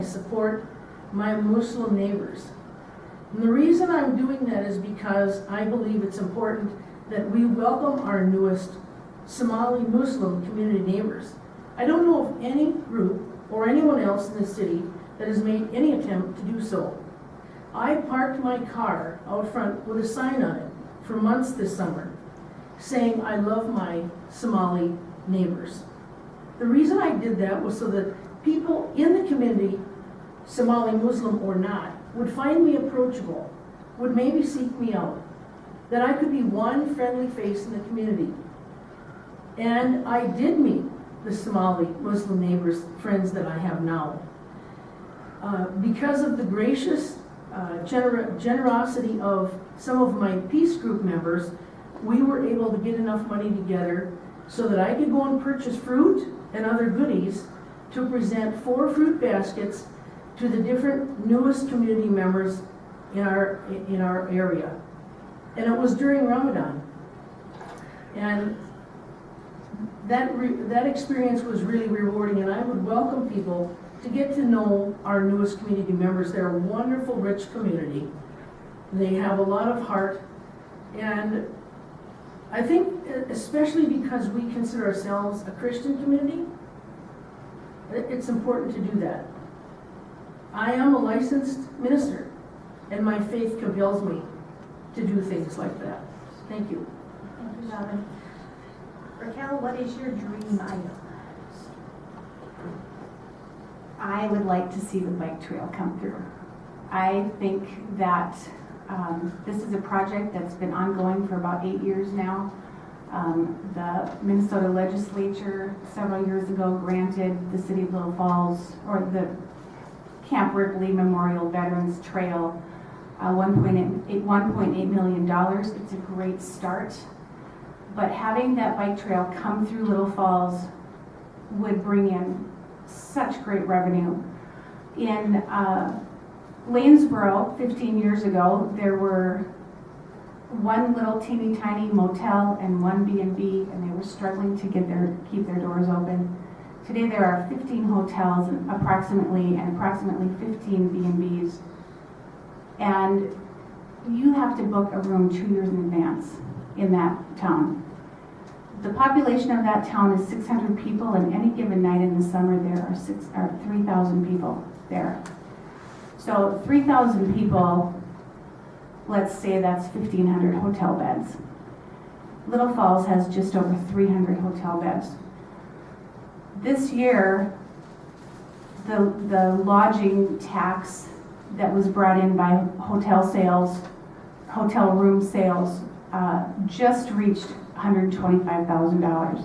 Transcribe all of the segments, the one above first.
support my Muslim neighbors. And the reason I'm doing that is because I believe it's important that we welcome our newest Somali Muslim community neighbors. I don't know of any group or anyone else in the city that has made any attempt to do so. I parked my car out front with a sign on it for months this summer saying I love my Somali neighbors. The reason I did that was so that people in the community, Somali Muslim or not, would find me approachable, would maybe seek me out, that I could be one friendly face in the community. And I did meet the Somali Muslim neighbors, friends that I have now. Because of the gracious generosity of some of my peace group members, we were able to get enough money together so that I could go and purchase fruit and other goodies to present 4 fruit baskets to the different newest community members in our area. And it was during Ramadan. And that experience was really rewarding, and I would welcome people to get to know our newest community members. They're a wonderful, rich community. They have a lot of heart, and I think especially because we consider ourselves a Christian community, it's important to do that. I am a licensed minister, and my faith compels me to do things like that. Thank you. Thank you, Robin. Raquel, what is your dream item? I would like to see the bike trail come through. I think that this is a project that's been ongoing for about 8 years now. The Minnesota legislature several years ago granted the city of Little Falls, or the Camp Ripley Memorial Veterans Trail, $1.8 million. It's a great start. But having that bike trail come through Little Falls would bring in such great revenue. In Lanesboro, 15 years ago, there were one little teeny tiny motel and one B&B, and they were struggling to keep their doors open. Today there are 15 hotels and approximately 15 B&Bs. And you have to book a room 2 years in advance in that town. The population of that town is 600 people, and any given night in the summer there are 3,000 people there. So 3,000 people, let's say that's 1,500 hotel beds. Little Falls has just over 300 hotel beds. This year, the lodging tax that was brought in by hotel room sales, just reached $125,000.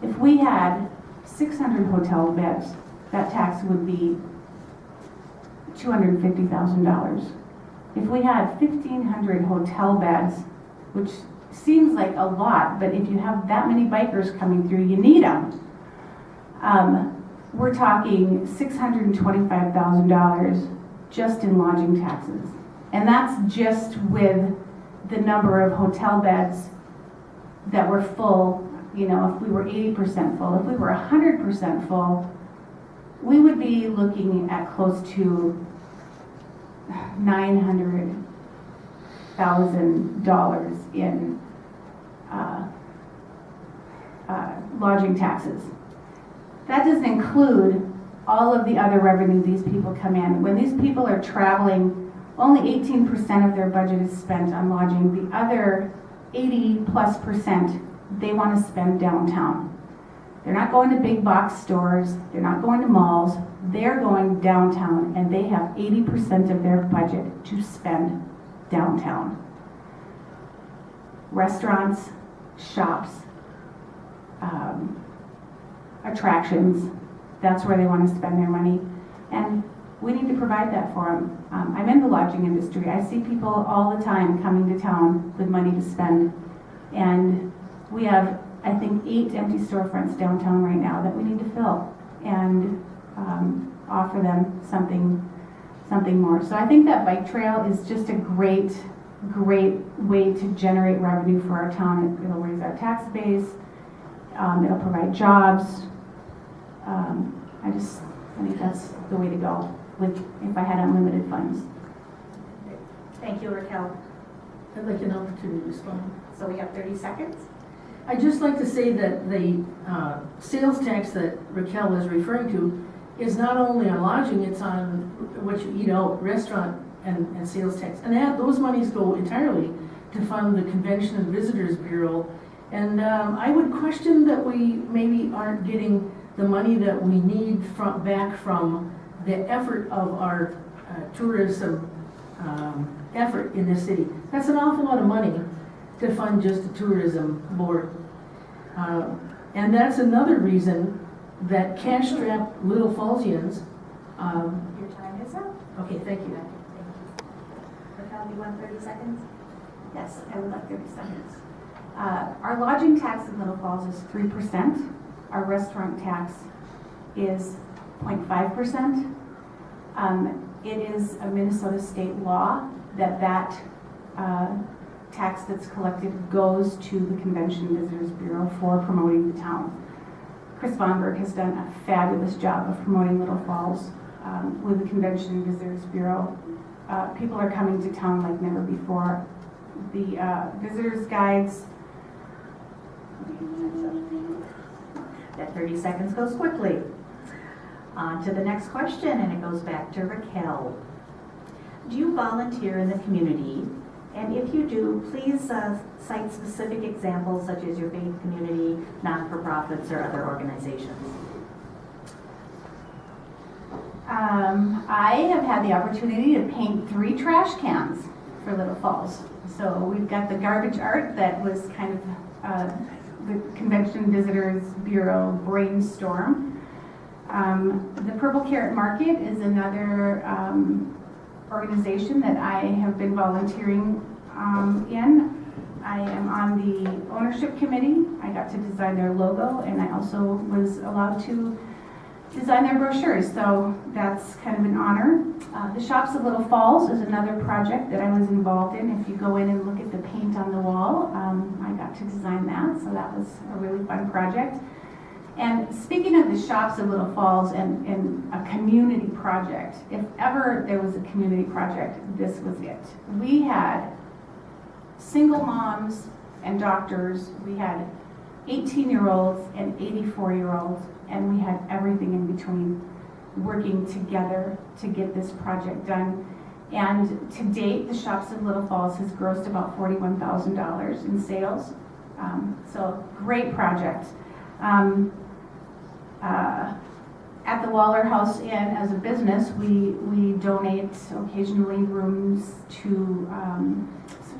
If we had 600 hotel beds, that tax would be $250,000. If we had 1,500 hotel beds, which seems like a lot, but if you have that many bikers coming through, you need them. We're talking $625,000 just in lodging taxes. And that's just with the number of hotel beds that were full. You know, if we were 80% full, if we were 100% full, we would be looking at close to $900,000 in lodging taxes. That doesn't include all of the other revenue these people come in. When these people are traveling, only 18% of their budget is spent on lodging. The other 80+%, they want to spend downtown. They're not going to big box stores, they're not going to malls, they're going downtown, and they have 80% of their budget to spend downtown. Restaurants, shops, attractions, that's where they want to spend their money. And we need to provide that for them. I'm in the lodging industry. I see people all the time coming to town with money to spend. And we have, I think, 8 empty storefronts downtown right now that we need to fill and offer them something more. So I think that bike trail is just a great way to generate revenue for our town. It'll raise our tax base. It'll provide jobs. I think that's the way to go if I had unlimited funds. Thank you, Raquel. I'd like an opportunity to respond. So we have 30 seconds. I'd just like to say that the sales tax that Raquel is referring to is not only on lodging, it's on what you eat out, restaurant and sales tax. And those monies go entirely to fund the Convention and Visitors Bureau. And I would question that we maybe aren't getting the money that we need back from the effort of our tourism effort in this city. That's an awful lot of money to fund just the tourism board. And that's another reason that cash-strapped Little Fallsians. Your time is up. Okay, thank you. Raquel, do you want 30 seconds? Yes, I would like 30 seconds. Our lodging tax in Little Falls is 3%. Our restaurant tax is 0.5%. It is a Minnesota state law that tax that's collected goes to the Convention and Visitors Bureau for promoting the town. Chris Vonberg has done a fabulous job of promoting Little Falls with the Convention and Visitors Bureau. People are coming to town like never before. The visitors guides. That 30 seconds goes quickly. On to the next question, and it goes back to Raquel. Do you volunteer in the community? And if you do, please cite specific examples such as your faith community, non-for-profits, or other organizations. I have had the opportunity to paint 3 trash cans for Little Falls. So we've got the garbage art that was kind of the Convention Visitors Bureau brainstorm. The Purple Carrot Market is another organization that I have been volunteering in. I am on the ownership committee. I got to design their logo, and I also was allowed to design their brochures, so that's kind of an honor. The Shops of Little Falls is another project that I was involved in. If you go in and look at the paint on the wall, I got to design that, so that was a really fun project. And speaking of the Shops of Little Falls and a community project, if ever there was a community project, this was it. We had single moms and doctors, we had 18-year-olds and 84-year-olds, and we had everything in between working together to get this project done. And to date, the Shops of Little Falls has grossed about $41,000 in sales. So great project. At the Waller House Inn, as a business, we donate occasionally rooms to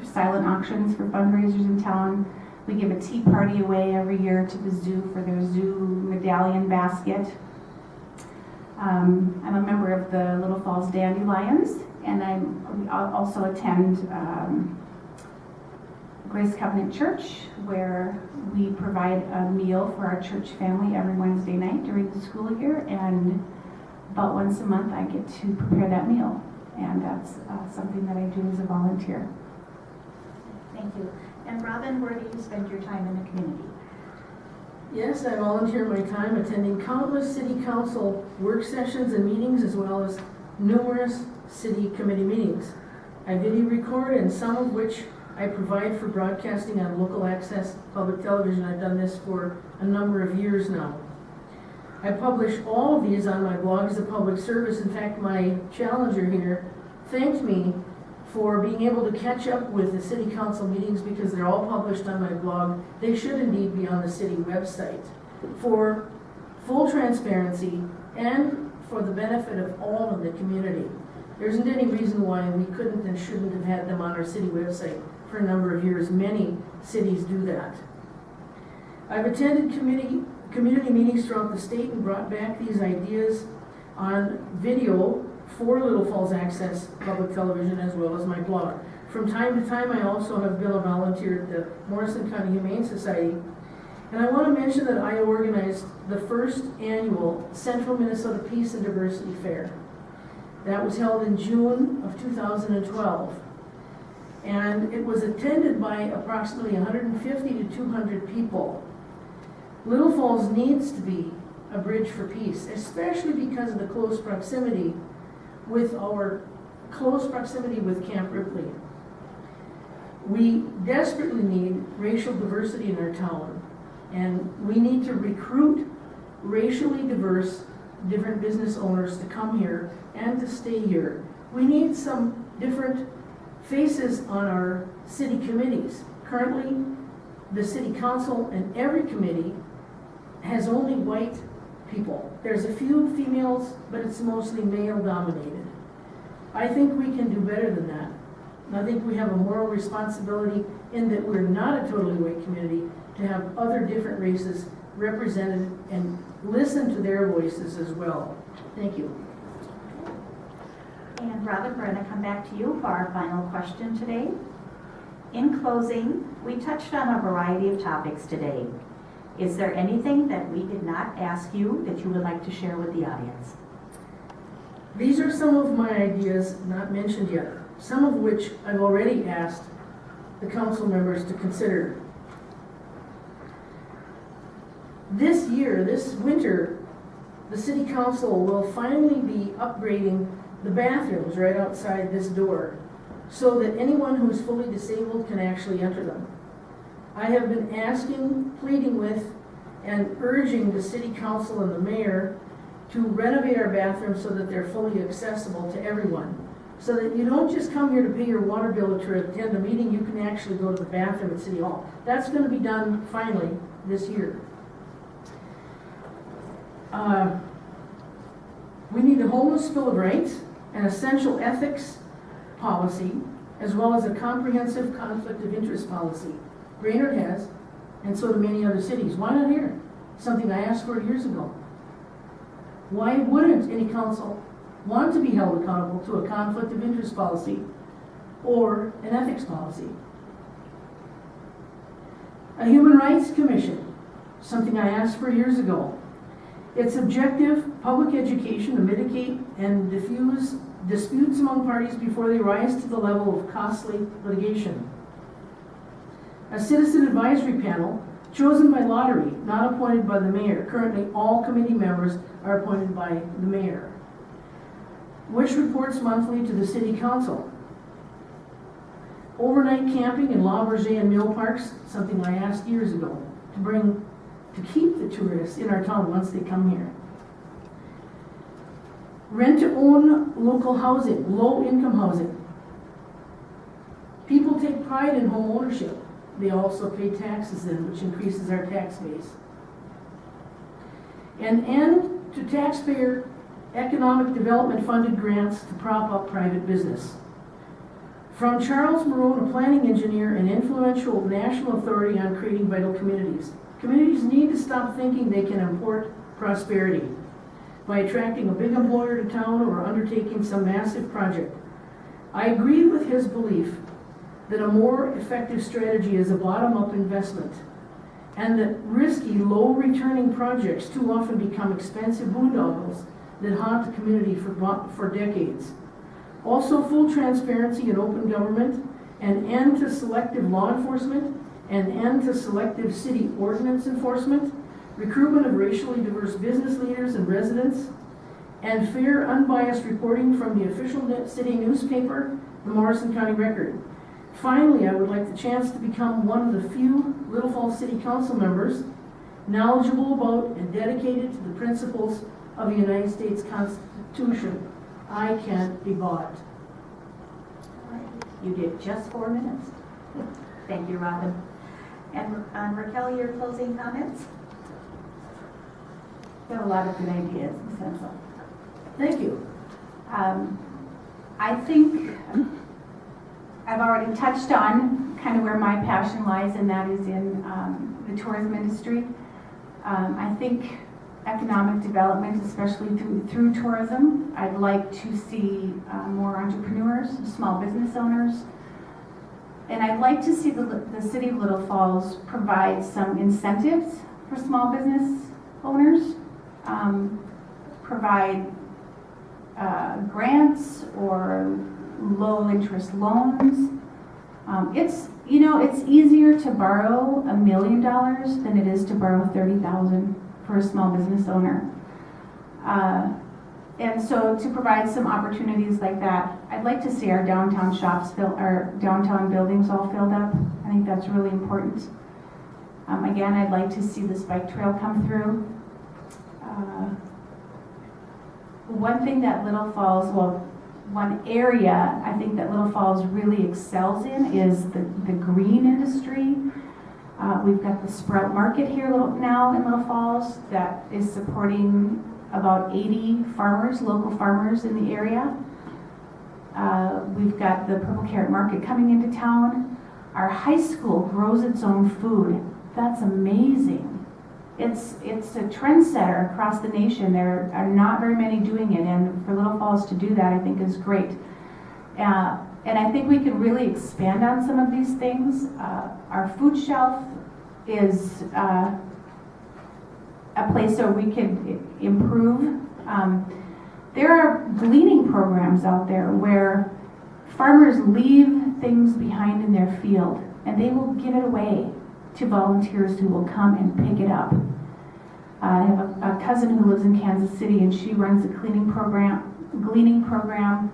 silent auctions for fundraisers in town. We give a tea party away every year to the zoo for their zoo medallion basket. I'm a member of the Little Falls Dandelions, and we also attend Grace Covenant Church, where we provide a meal for our church family every Wednesday night during the school year, and about once a month I get to prepare that meal, and that's something that I do as a volunteer. Thank you. And Robin, where do you spend your time in the community? Yes, I volunteer my time attending countless city council work sessions and meetings, as well as numerous city committee meetings. I video record, and some of which I provide for broadcasting on local access public television. I've done this for a number of years now. I publish all of these on my blog as a public service. In fact, my challenger here thanked me for being able to catch up with the city council meetings because they're all published on my blog. They should indeed be on the city website for full transparency and for the benefit of all of the community. There isn't any reason why we couldn't and shouldn't have had them on our city website for a number of years. Many cities do that. I've attended community meetings throughout the state and brought back these ideas on video for Little Falls Access Public Television, as well as my blog. From time to time, I also have been a volunteer at the Morrison County Humane Society. And I want to mention that I organized the first annual Central Minnesota Peace and Diversity Fair. That was held in June of 2012. And it was attended by approximately 150 to 200 people. Little Falls needs to be a bridge for peace, especially because of the close proximity with Camp Ripley. We desperately need racial diversity in our town, and we need to recruit racially diverse, different business owners to come here and to stay here. We need some different faces on our city committees. Currently, the city council and every committee has only white people. There's a few females, but it's mostly male dominated. I think we can do better than that. And I think we have a moral responsibility in that we're not a totally white community to have other different races represented and listen to their voices as well. Thank you. And Robin, we're going to come back to you for our final question today. In closing, we touched on a variety of topics today. Is there anything that we did not ask you that you would like to share with the audience? These are some of my ideas not mentioned yet, some of which I've already asked the council members to consider. This year, this winter, the city council will finally be upgrading the bathrooms right outside this door so that anyone who's fully disabled can actually enter them. I have been asking, pleading with, and urging the city council and the mayor to renovate our bathrooms so that they're fully accessible to everyone. So that you don't just come here to pay your water bill or to attend a meeting, you can actually go to the bathroom at City Hall. That's going to be done finally this year. We need a homeless bill of rights, an essential ethics policy, as well as a comprehensive conflict of interest policy. Brainerd has, and so do many other cities. Why not here? Something I asked for years ago. Why wouldn't any council want to be held accountable to a conflict of interest policy or an ethics policy? A human rights commission, something I asked for years ago. Its objective, public education to mitigate and diffuse disputes among parties before they rise to the level of costly litigation. A citizen advisory panel chosen by lottery, not appointed by the mayor. Currently, all committee members are appointed by the mayor, which reports monthly to the city council. Overnight camping in La Berger and Mill Parks, something I asked years ago, to keep the tourists in our town once they come here. Rent-to-own local housing, low-income housing. People take pride in home ownership. They also pay taxes in, which increases our tax base. An end to taxpayer economic development funded grants to prop up private business. From Charles Marone, a planning engineer and influential national authority on creating vital communities. Communities need to stop thinking they can import prosperity by attracting a big employer to town or undertaking some massive project. I agree with his belief that a more effective strategy is a bottom-up investment, and that risky, low-returning projects too often become expensive boondoggles that haunt the community for decades. Also, full transparency and open government, an end to selective law enforcement, an end to selective city ordinance enforcement, recruitment of racially diverse business leaders and residents, and fair, unbiased reporting from the official city newspaper, the Morrison County Record. Finally, I would like the chance to become one of the few Little Falls City Council members knowledgeable about and dedicated to the principles of the United States Constitution. I can't be bought. You did just 4 minutes. Thank you, Robin. And Raquel, your closing comments? Got a lot of good ideas, Ms. Hensel. Thank you. I think I've already touched on kind of where my passion lies, and that is in the tourism industry. I think economic development, especially through tourism, I'd like to see more entrepreneurs, small business owners, and I'd like to see the city of Little Falls provide some incentives for small business owners, provide grants or low interest loans. It's easier to borrow $1 million than it is to borrow $30,000. for a small business owner. And so to provide some opportunities like that, I'd like to see our downtown our downtown buildings all filled up. I think that's really important. Again, I'd like to see this bike trail come through. One thing that Little Falls, one area I think that Little Falls really excels in is the green industry. We've got the Sprout Market here now in Little Falls that is supporting about 80 farmers, local farmers in the area. We've got the Purple Carrot Market coming into town. Our high school grows its own food. That's amazing. It's a trendsetter across the nation. There are not very many doing it, and for Little Falls to do that, I think is great. And I think we can really expand on some of these things. Our food shelf is a place where we can improve. There are gleaning programs out there where farmers leave things behind in their field, and they will give it away to volunteers who will come and pick it up. I have a cousin who lives in Kansas City, and she runs a gleaning program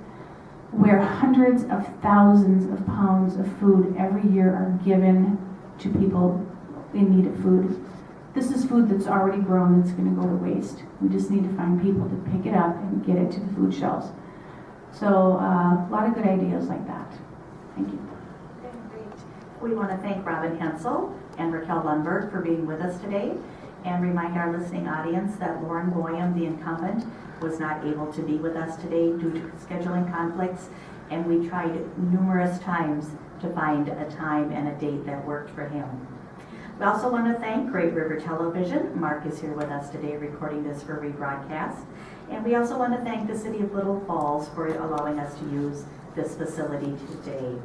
where hundreds of thousands of pounds of food every year are given to people in need of food. This is food that's already grown that's going to go to waste. We just need to find people to pick it up and get it to the food shelves. So a lot of good ideas like that. Thank you. We want to thank Robin Hensel and Raquel Lundberg for being with us today, and remind our listening audience that Loren Boyum, the incumbent, was not able to be with us today due to scheduling conflicts, and we tried numerous times to find a time and a date that worked for him. We also want to thank Great River Television. Mark is here with us today recording this for rebroadcast. And we also want to thank the City of Little Falls for allowing us to use this facility today.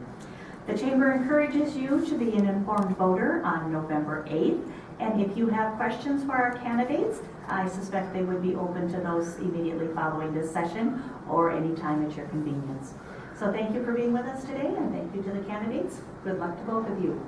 The Chamber encourages you to be an informed voter on November 8th. And if you have questions for our candidates, I suspect they would be open to those immediately following this session or any time at your convenience. So thank you for being with us today, and thank you to the candidates. Good luck to both of you.